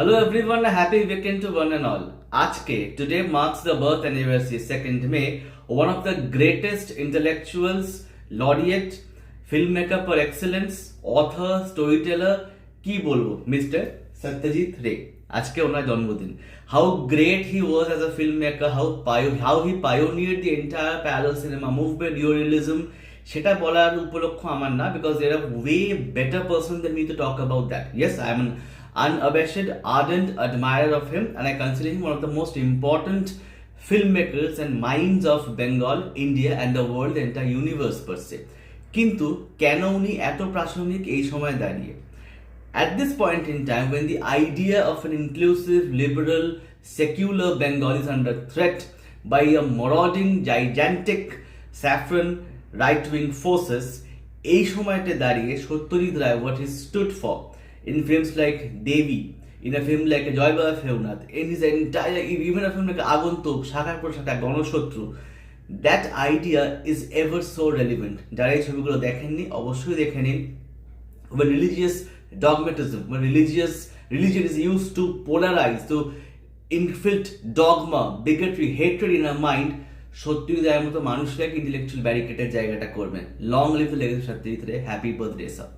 Hello everyone, a happy weekend to one and all. Today marks the birth anniversary, 2nd May, one of the greatest intellectuals, laureate, filmmaker par excellence, author, storyteller, কি বলবো, Mr. Satyajit Ray. আজকে ওনার জন্মদিন. How great he was as a filmmaker, how he pioneered the entire parallel cinema movement, neorealism, সেটা বলার উপলক্ষ আমার না, because there are way better person than me to talk about that. Yes, I am an unabashed, ardent admirer of him, and I consider him one of the most important filmmakers and minds of Bengal, India, and the world, the entire universe per se. কিন্তু কেন উনি এত প্রাসঙ্গিক এই সময় দাঁড়িয়ে? At this point in time, when the idea of an inclusive, liberal, secular Bengal is under threat by a marauding, gigantic, saffron right-wing forces, এই সময়তে দাঁড়িয়ে Satyajit Ray what he stood for in films like Devi, in a film like Joy Baba Feunath, in his entire, even a film like Aguntuk, Shakar Pur Shakar, Ganoshatru, that idea is ever so relevant. যারা এই ছবিগুলো দেখেননি অবশ্যই দেখে নিন. When religious dogmatism, when religion is used to polarize, to infilt dogma, bigotry, hatred in our mind, Satyajit রায়ের মতো মানুষরা ইন্টেলেকচুয়াল ব্যারিকেডের জায়গাটা করবেন. Long live the legacy Satyajit Ray. Happy birthday sir.